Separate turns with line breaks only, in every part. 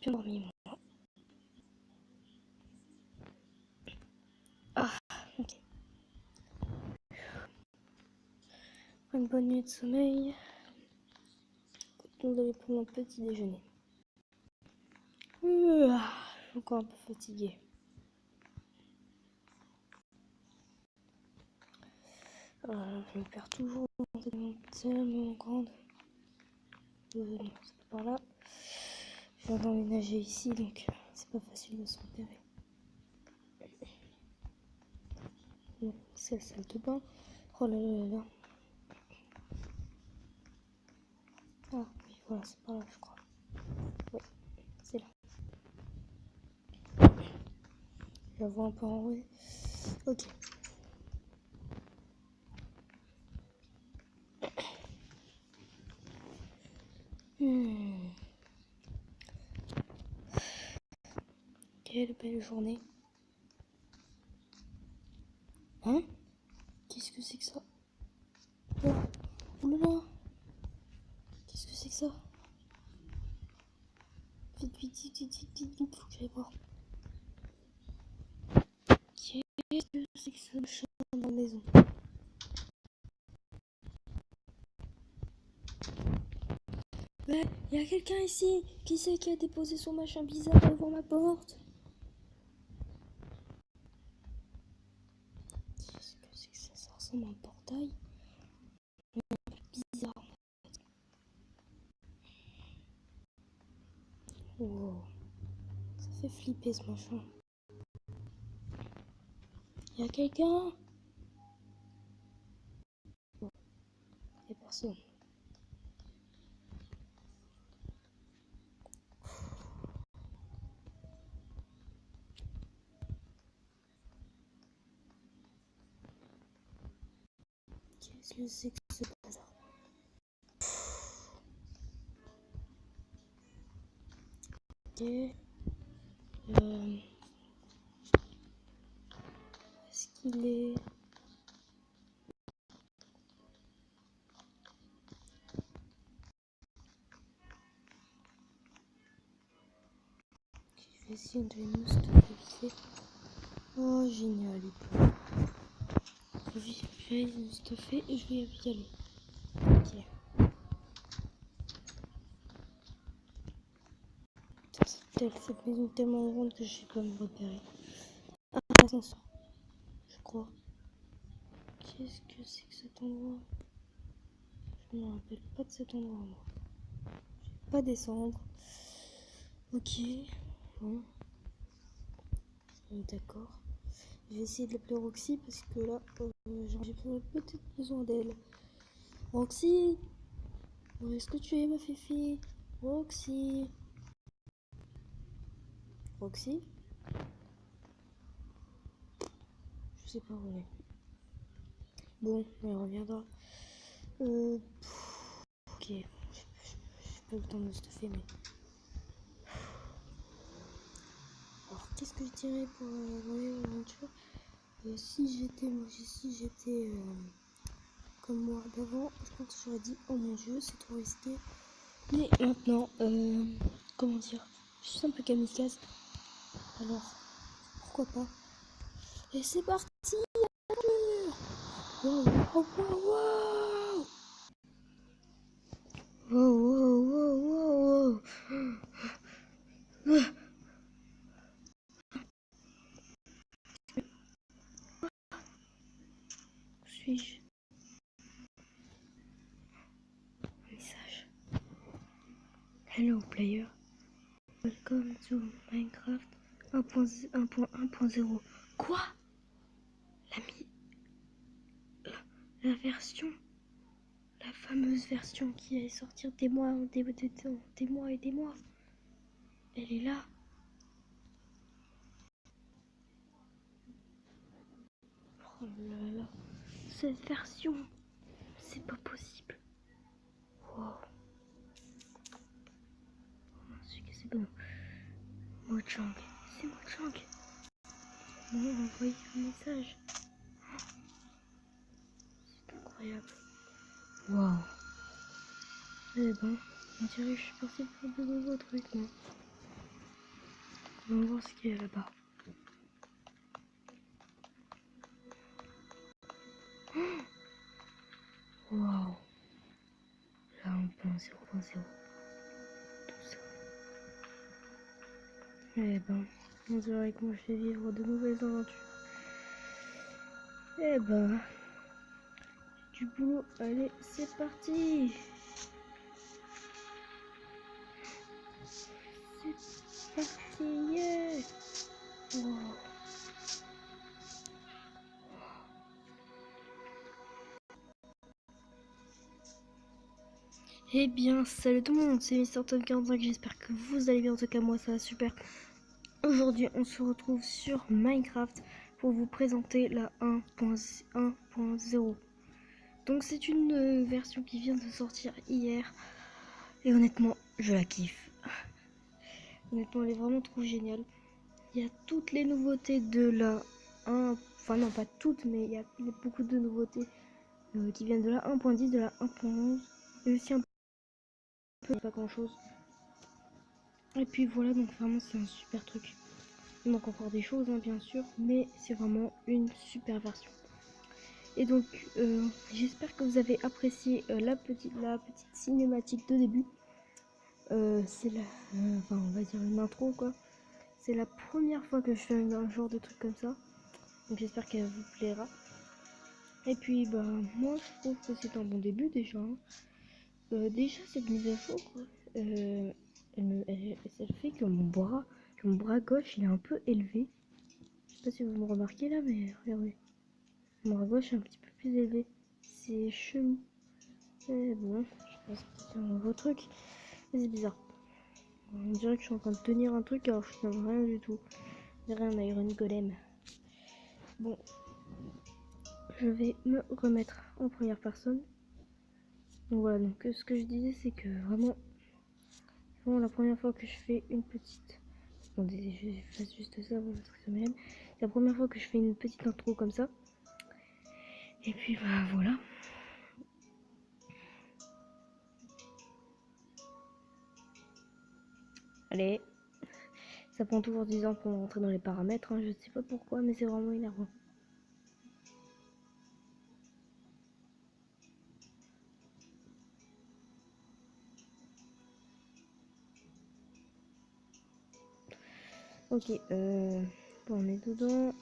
bien dormi, moi. Ah, ok. Une bonne nuit de sommeil. Nous allons prendre un petit déjeuner. Je suis encore un peu fatiguée. Je me perds toujours dans cette montagne tellement grande. Non, c'est pas par là. Je viens d'emménager ici, donc c'est pas facile de se repérer. Bon, c'est la salle de bain. Oh là là là là. Ah oui, voilà, c'est par là, je crois. Oui, c'est là. Je la vois un peu en haut. Ok. Quelle belle journée. Hein? Qu'est-ce que c'est que ça? Oh là là! Qu'est-ce que c'est que ça? Vite, vite, vite, vite, vite, vite, vite, faut que j'aille voir. Qu'est-ce que c'est que ça, le chat dans la maison? Mais il y a quelqu'un ici. Qui c'est qui a déposé son machin bizarre devant ma porte? Qu'est-ce que c'est que ça? Ça ressemble à un portail. Bizarre. Wow. Ça fait flipper ce machin. Il y a quelqu'un? Bon, il n'y a personne. Qu'est-ce que c'est que ce bazar? Ok. Où est-ce qu'il est? Je vais essayer de nous stuffer. Oh, génial. Je vais me stuffer et je vais y aller. Ok. Cette maison est tellement grande que je sais pas me repérer. Ah, l'ascenseur, je crois. Qu'est-ce que c'est que cet endroit? Je me rappelle pas de cet endroit, moi. Je vais pas descendre. Ok. Bon. D'accord. Je vais essayer de l'appeler Roxy parce que là, j'ai peut-être besoin d'elle. Roxy! Où est-ce que tu es, ma fifi? Roxy! Roxy? Je sais pas où elle est. Bon, elle reviendra. Ok. J'ai pas eu le temps de me stuffer, mais... Alors, qu'est-ce que je dirais pour l'aventure? Si j'étais comme moi d'avant, je pense que j'aurais dit oh mon dieu, c'est trop risqué. Mais maintenant, comment dire, je suis un peu kamikaze. Alors, pourquoi pas? Et c'est parti! Wow, wow, wow, wow! Wow, wow, wow, wow, wow. Où suis-je? Message. Hello player. Welcome to Minecraft 1.1.0. Quoi? La version, la fameuse version qui allait sortir des mois et des mois. Elle est là. Oh là là. Cette version, c'est pas possible. Wow. C'est bon. Mojang. C'est Mojang. On m'a envoyé un message. C'est incroyable. Waouh. Eh ben, on dirait que je suis partie pour de nouveaux trucs, moi. On va voir ce qu'il y a là-bas. Waouh. Là, 1.0.0. Tout ça. Eh ben, on dirait que moi je vais vivre de nouvelles aventures. Eh ben, du boulot. Allez, c'est parti. C'est parti, yeah. Wow. Eh bien, salut tout le monde, c'est MrTom45, j'espère que vous allez bien, en tout cas moi ça va super. Aujourd'hui on se retrouve sur Minecraft pour vous présenter la 1.1.0. Donc c'est une version qui vient de sortir hier et honnêtement je la kiffe. Honnêtement elle est vraiment trop géniale. Il y a toutes les nouveautés de la 1, enfin non pas toutes mais il y a beaucoup de nouveautés qui viennent de la 1.10, de la 1.11 et aussi un peu pas grand chose. Et puis voilà, donc vraiment c'est un super truc. Il manque encore des choses hein, bien sûr, mais c'est vraiment une super version. Et donc j'espère que vous avez apprécié la petite cinématique de début. C'est la, enfin on va dire une intro quoi. C'est la première fois que je fais un genre de truc comme ça. Donc j'espère qu'elle vous plaira. Et puis bah moi je trouve que c'est un bon début déjà. Hein. Déjà cette mise à jour, elle fait que mon bras gauche il est un peu élevé. Je sais pas si vous me remarquez là, mais regardez. Mon bras gauche est un petit peu plus élevé. C'est chelou. Mais bon, je pense que c'est un nouveau truc. Mais c'est bizarre. On dirait que je suis en train de tenir un truc alors que je tiens rien du tout. J'ai un Iron Golem. Bon, je vais me remettre en première personne. Donc voilà, donc ce que je disais c'est que vraiment la première fois que je fais une petite... Attendez, je fasse juste ça pour parce que ça m'aime. C'est la première fois que je fais une petite intro comme ça. Et puis bah voilà. Allez. Ça prend toujours 10 ans pour rentrer dans les paramètres. Hein. Je sais pas pourquoi, mais c'est vraiment énervant. Ok, bon, on est dedans.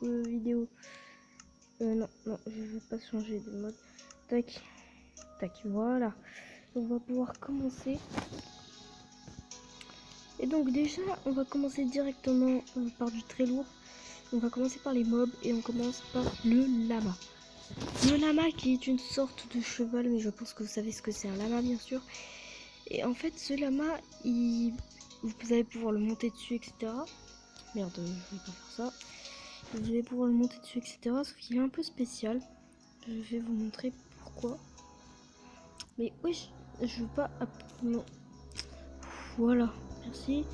Vidéo. Non, je vais pas changer de mode. Tac, tac, voilà. On va pouvoir commencer. Et donc déjà, on va commencer directement par du très lourd. On va commencer par les mobs et on commence par le lama. Le lama qui est une sorte de cheval, mais je pense que vous savez ce que c'est un lama bien sûr. Et en fait, ce lama, vous allez pouvoir le monter dessus, etc. Merde, je vais pas faire ça. Vous allez pouvoir le monter dessus, etc. Sauf qu'il est un peu spécial. Je vais vous montrer pourquoi. Mais oui, je veux pas... Non. Voilà, merci.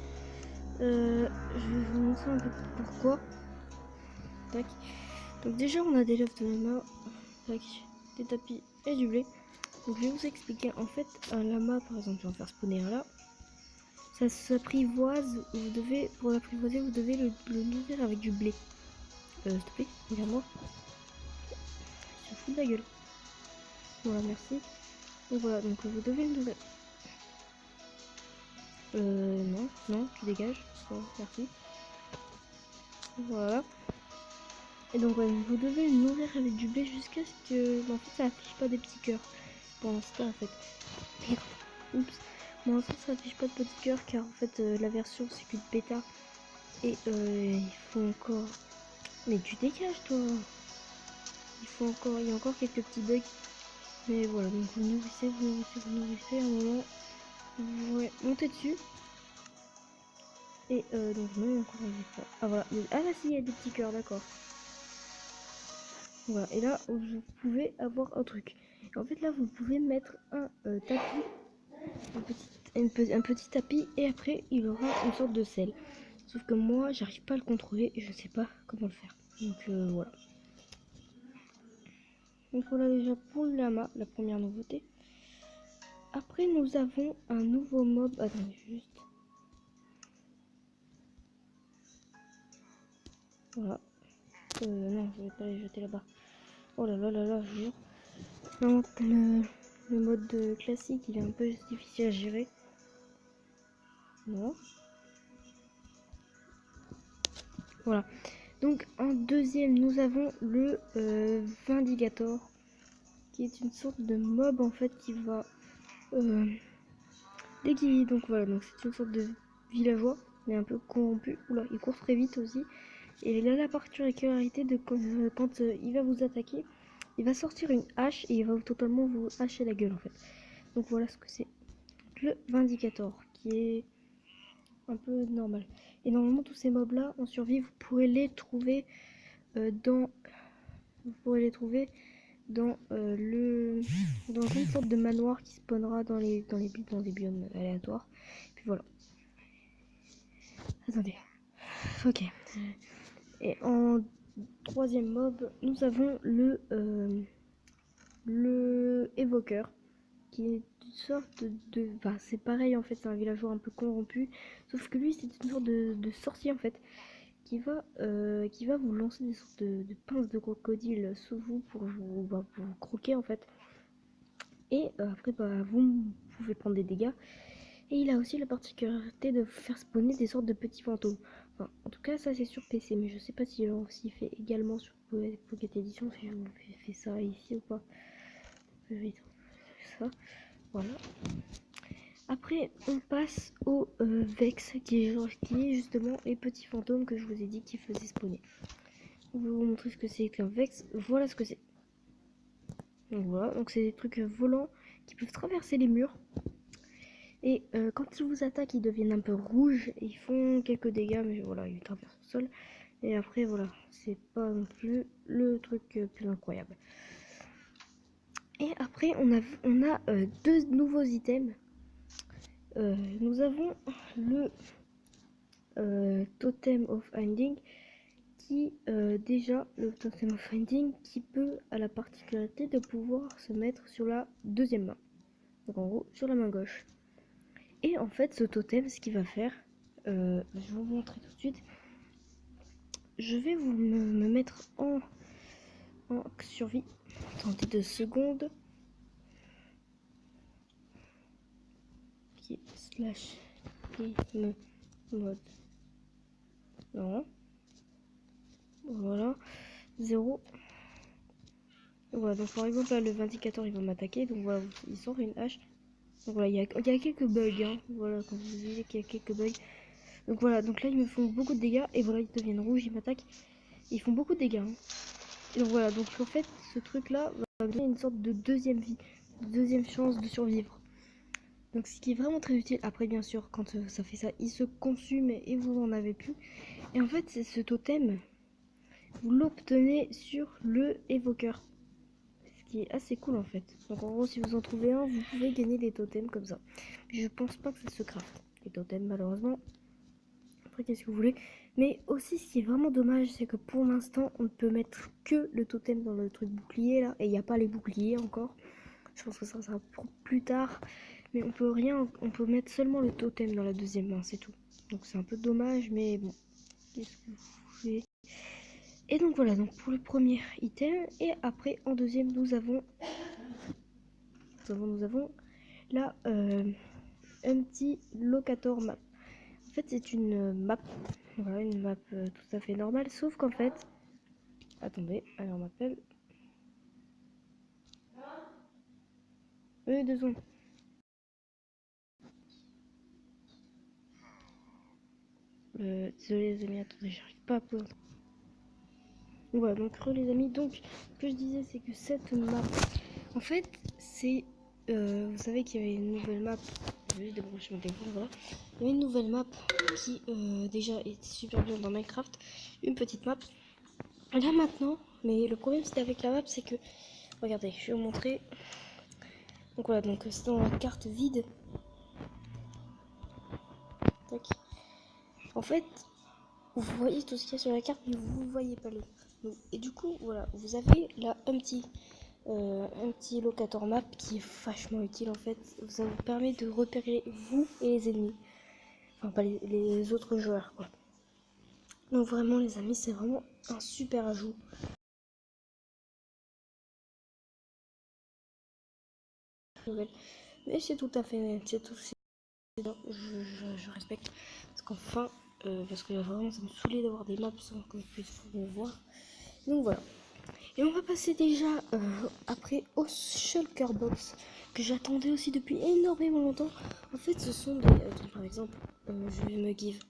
Je vais vous montrer un peu pourquoi. Tac. Donc déjà, on a des lèvres de lama. Tac. Des tapis et du blé. Donc je vais vous expliquer. En fait, un lama, par exemple, je vais en faire spawner un là. Ça s'apprivoise. Vous devez, pour l'apprivoiser, vous devez le nourrir avec du blé. S'il te plaît, regarde-moi. Il se fout de la gueule. Voilà, merci. Donc voilà, donc vous devez le nourrir. Non, tu dégages. Bon, merci. Voilà. Et donc ouais, vous devez le nourrir avec du blé jusqu'à ce que... Bon, en fait, ça affiche pas des petits cœurs. Pour l'instant, en fait. Merde. Oups. Bon, en fait, ça affiche pas de petits cœurs car en fait, la version c'est qu'une bêta. Et il faut encore... Mais tu dégages, toi. Il y a encore quelques petits bugs. Mais voilà, donc vous nourrissez, à un moment, vous montez dessus. Et donc non, encore pas. Ah voilà, ah là si, il y a des petits cœurs, d'accord. Voilà, et là, vous pouvez avoir un truc. Et en fait là, vous pouvez mettre un tapis, un petit tapis, et après, il aura une sorte de sel. Sauf que moi, j'arrive pas à le contrôler, et je sais pas comment le faire. Donc voilà. Donc voilà déjà pour le lama, la première nouveauté. Après nous avons un nouveau mob. Attendez juste. Voilà. Non, je vais pas les jeter là-bas. Oh là là là là, je jure. Non, le mode classique, il est un peu difficile à gérer. Non. Voilà. Donc en deuxième, nous avons le Vindicator, qui est une sorte de mob en fait qui va dès qu'il donc voilà, donc c'est une sorte de villageois, mais un peu corrompu. Oula, il court très vite aussi. Et il a la particularité de quand il va vous attaquer, il va sortir une hache et il va totalement vous hacher la gueule en fait. Donc voilà ce que c'est le Vindicator, qui est un peu normal. Et normalement tous ces mobs là en survie, vous pourrez les trouver dans dans une sorte de manoir qui spawnera dans des biomes aléatoires. Puis voilà. Attendez. Ok. Et en troisième mob, nous avons le évoqueur, qui est une sorte de... Enfin, c'est pareil en fait, c'est un villageois un peu corrompu, sauf que lui c'est une sorte de sorcier en fait, qui va vous lancer des sortes de pinces de crocodile sous vous pour vous croquer en fait. Et après, vous pouvez prendre des dégâts. Et il a aussi la particularité de faire spawner des sortes de petits fantômes. Enfin, en tout cas, ça c'est sur PC, mais je sais pas s'il fait également sur Pocket Edition, si je vous fais ça ici ou pas. Ça, voilà. Après, on passe au Vex, qui est justement les petits fantômes que je vous ai dit qui faisaient spawner. Je vais vous montrer ce que c'est qu'un Vex. Voilà ce que c'est. Donc voilà, donc c'est des trucs volants qui peuvent traverser les murs. Et quand ils vous attaquent, ils deviennent un peu rouges. Ils font quelques dégâts, mais voilà, ils traversent le sol. Et après, voilà, c'est pas non plus le truc plus incroyable. Et après, on a deux nouveaux items. Nous avons le Totem of Ending qui, déjà, le Totem of Ending qui peut, a la particularité de pouvoir se mettre sur la deuxième main. Donc en gros, sur la main gauche. Et en fait, ce totem, ce qu'il va faire, je vais vous montrer tout de suite. Je vais me mettre en survie. Attendez 2 secondes. Qui slash game mode. Non. Voilà. 0. Voilà, donc par exemple là le Vindicator il va m'attaquer. Donc voilà, il sort une hache. Donc voilà, il y a quelques bugs. Hein. Voilà, comme je vous disais qu'il y a quelques bugs. Donc voilà, donc là ils me font beaucoup de dégâts. Et voilà, ils deviennent rouges, ils m'attaquent. Ils font beaucoup de dégâts. Hein. Et donc voilà, donc en fait ce truc là va donner une sorte de deuxième vie, de deuxième chance de survivre. Donc ce qui est vraiment très utile. Après bien sûr quand ça fait ça, il se consume et vous en avez plus. Et en fait c'est ce totem, vous l'obtenez sur le évoqueur. Ce qui est assez cool en fait. Donc en gros si vous en trouvez un, vous pouvez gagner des totems comme ça. Je pense pas que ça se craft, les totems malheureusement. Après qu'est-ce que vous voulez. Mais aussi ce qui est vraiment dommage c'est que pour l'instant on ne peut mettre que le totem dans le truc bouclier là. Et il n'y a pas les boucliers encore. Je pense que ça sera pour plus tard. Mais on peut rien, on peut mettre seulement le totem dans la deuxième main, c'est tout. Donc c'est un peu dommage, mais bon. Qu'est-ce que vous voulez. Et donc voilà, donc pour le premier item. Et après en deuxième nous avons là un petit locator map. En fait c'est une map. Voilà, une map tout à fait normale. Sauf qu'en fait. Attendez, allez on m'appelle. 2 secondes. Désolé les amis, attendez, j'arrive pas à poser. Voilà, donc les amis, donc ce que je disais c'est que cette map, en fait, c'est, vous savez qu'il y avait une nouvelle map, je vais juste débrancher mon téléphone, voilà. Il y avait une nouvelle map qui déjà était super bien dans Minecraft, une petite map. Et là maintenant, mais le problème c'était avec la map, c'est que, regardez, je vais vous montrer. Donc voilà, donc c'est dans la carte vide. Tac. En fait, vous voyez tout ce qu'il y a sur la carte, mais vous ne voyez pas le. Et du coup, voilà, vous avez là un petit locator map qui est vachement utile en fait. Ça vous permet de repérer vous et les ennemis. Enfin, pas les autres joueurs quoi. Donc vraiment les amis, c'est vraiment un super ajout. Mais c'est tout à fait, c'est tout, je respecte. Parce qu'enfin, parce que vraiment ça me saoulait d'avoir des maps sans que je puisse vous voir. Donc voilà. Et on va passer déjà après au Shulker Box que j'attendais aussi depuis énormément longtemps. En fait, ce sont des, par exemple, je vais me give,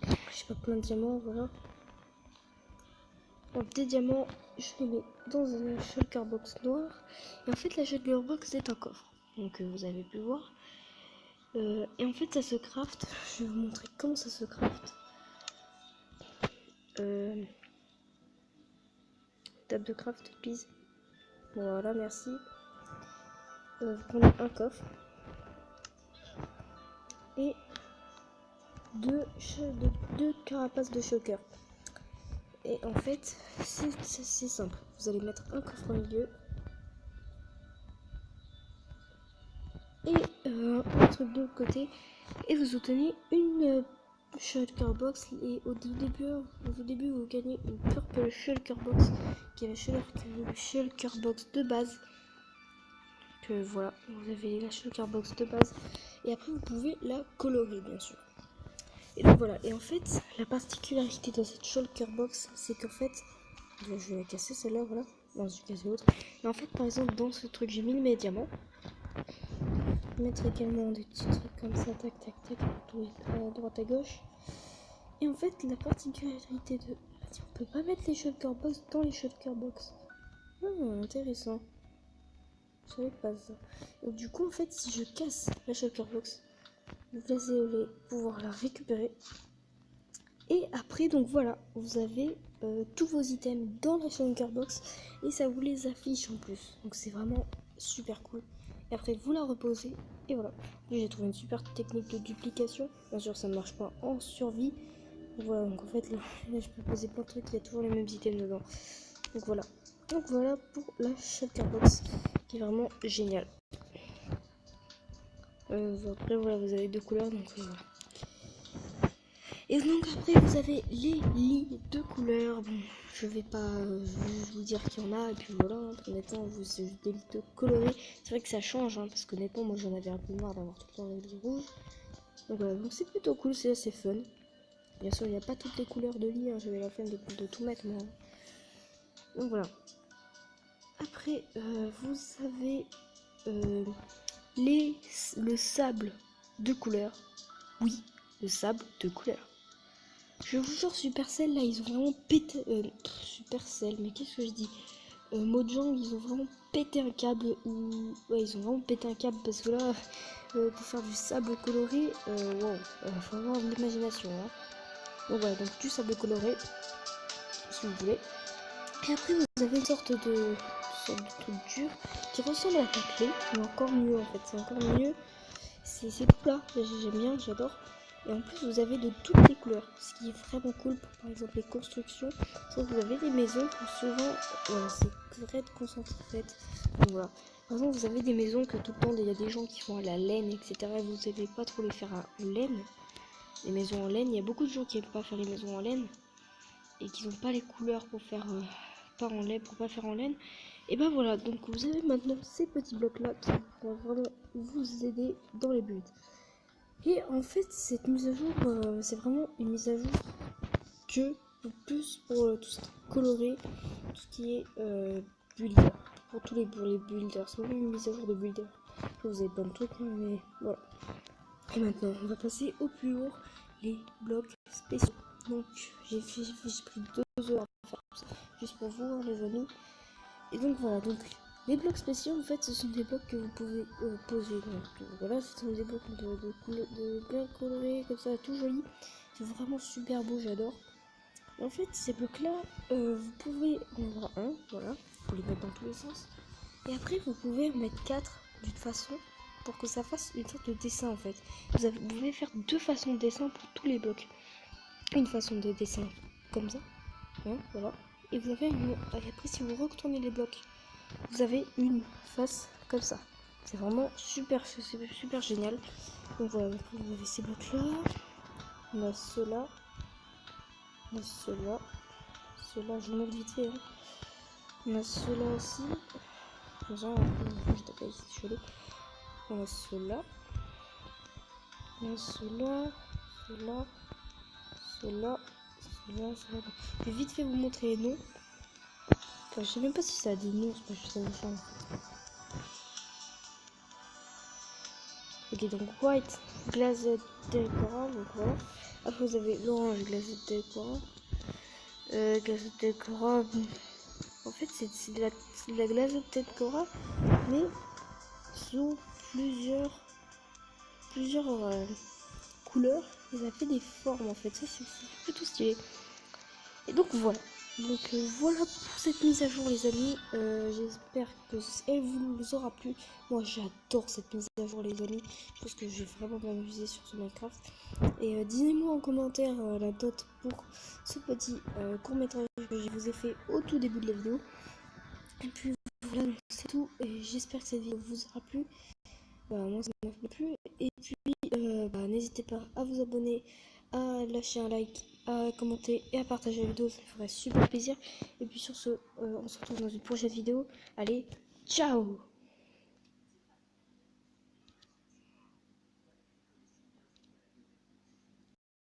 je sais pas, plein de diamants, voilà. Donc des diamants, je les mets dans un Shulker Box noir. Et en fait, la Shulker Box est un coffre. Donc vous avez pu voir. Et en fait, ça se craft. Je vais vous montrer comment ça se craft. Table de craft, please. Voilà, merci. Vous prenez un coffre et deux carapaces de shulker. Et en fait, c'est simple. Vous allez mettre un coffre au milieu et un truc de l'autre côté. Et vous obtenez une shulker box. Et au début, vous gagnez une purple shulker box qui est la shulker box de base. Que voilà, vous avez la shulker box de base. Et après, vous pouvez la colorer, bien sûr. Et donc voilà, et en fait, la particularité de cette shulker box, c'est qu'en fait, je vais la casser celle-là, voilà. Non, je vais casser l'autre. Et en fait, par exemple, dans ce truc, j'ai mis mes diamants. Je vais mettre également des petits trucs comme ça, tac, tac, tac, à droite, à gauche. Et en fait, la particularité de... On peut pas mettre les shulker box dans les shulker box. Intéressant. Je savais pas ça. Donc du coup, en fait, si je casse la shulker box, vous allez pouvoir la récupérer. Et après, donc voilà, vous avez tous vos items dans la shulker box et ça vous les affiche en plus. Donc c'est vraiment super cool. Et après, vous la reposez et voilà. J'ai trouvé une super technique de duplication. Bien sûr, ça ne marche pas en survie. Voilà, donc en fait, là, je peux poser plein de trucs, il y a toujours les mêmes items dedans. Donc voilà pour la shulker box qui est vraiment géniale. Après, voilà, vous avez deux couleurs, donc voilà. Et donc après vous avez les lits de couleurs. Bon, je vais pas vous dire qu'il y en a et puis voilà, honnêtement vous avez des lits de colorés. C'est vrai que ça change parce qu'honnêtement moi j'en avais un peu marre d'avoir tout le temps les lits rouges. Donc voilà, donc c'est plutôt cool, c'est assez fun. Bien sûr il n'y a pas toutes les couleurs de lit, j'avais la flemme de tout mettre moi. Donc voilà. Après vous avez le sable de couleur. Oui, le sable de couleur. Je vous jure, Supercell, là, ils ont vraiment pété... Supercell, mais qu'est-ce que je dis Mojang, ils ont vraiment pété un câble. Ouais, ils ont vraiment pété un câble parce que là, pour faire du sable coloré, wow, faut avoir de l'imagination. Hein. Donc voilà, donc du sable coloré, si vous voulez. Et après, vous avez une sorte de truc dur qui ressemble à la clé, mais encore mieux en fait. C'est encore mieux. C'est tout là, j'aime bien, j'adore. Et en plus, vous avez de toutes les couleurs, ce qui est vraiment cool pour par exemple les constructions. Donc, vous avez des maisons où souvent, c'est très concentré. Donc voilà. Par exemple, vous avez des maisons que tout le temps, il y a des gens qui font à la laine, etc. Et vous n'avez pas trop les faire en laine. Les maisons en laine, il y a beaucoup de gens qui n'aiment pas faire les maisons en laine et qui n'ont pas les couleurs pour faire pas en laine, pour pas faire en laine. Et ben voilà, donc vous avez maintenant ces petits blocs là qui vont vraiment vous aider dans les builds. Et en fait, cette mise à jour, c'est vraiment une mise à jour que plus pour tout ce qui est coloré, tout ce qui est builder, pour tous les builders. C'est vraiment une mise à jour de builder. Après, vous avez plein de trucs, hein, mais voilà. Et maintenant, on va passer au plus haut, les blocs spéciaux. Donc, j'ai pris 2 heures à faire ça, juste pour vous, hein, les amis. Et donc voilà, donc les blocs spéciaux, en fait, ce sont des blocs que vous pouvez poser. Donc voilà, ce sont des blocs de bien colorés, comme ça, tout joli. C'est vraiment super beau, j'adore. En fait, ces blocs-là, vous pouvez en avoir un, voilà, vous les mettre dans tous les sens. Et après, vous pouvez en mettre 4 d'une façon pour que ça fasse une sorte de dessin, en fait. Vous pouvez faire 2 façons de dessin pour tous les blocs. Une façon de dessin comme ça, hein, voilà. Et vous avez après, si vous retournez les blocs, vous avez une face comme ça. C'est vraiment super génial. Donc voilà, vous avez ces blocs là, on a ceux-là, On a ceux-là. Ceux-là, je vous montre vite fait. Hein. On a ceux-là aussi. Genre, je tape ici, chelou. On a ceux-là. On a ceux-là. Ceux-là. Ceux-là. Ceux-là. Ceux-là. Je vais vite fait vous montrer les noms. Enfin, je sais même pas si ça a des noms, c'est pas juste un champ. Ok, donc white glazed Delcora, donc voilà. Après vous avez l'orange glazed Delcora. Glazed Delcora, en fait c'est de la glazed Delcora, mais sous plusieurs couleurs. Et ça fait des formes en fait, ça c'est plutôt stylé. Et donc voilà. Donc voilà pour cette mise à jour les amis, j'espère que elle vous aura plu. Moi j'adore cette mise à jour les amis, je pense que je vais vraiment m'amuser sur ce Minecraft. Et dites-moi en commentaire la note pour ce petit court métrage que je vous ai fait au tout début de la vidéo. Et puis voilà, c'est tout, et j'espère que cette vidéo vous aura plu. Moi ça m'a plu, et puis n'hésitez pas à vous abonner, à lâcher un like, à commenter et à partager la vidéo, ça me ferait super plaisir. Et puis sur ce, on se retrouve dans une prochaine vidéo. Allez, ciao!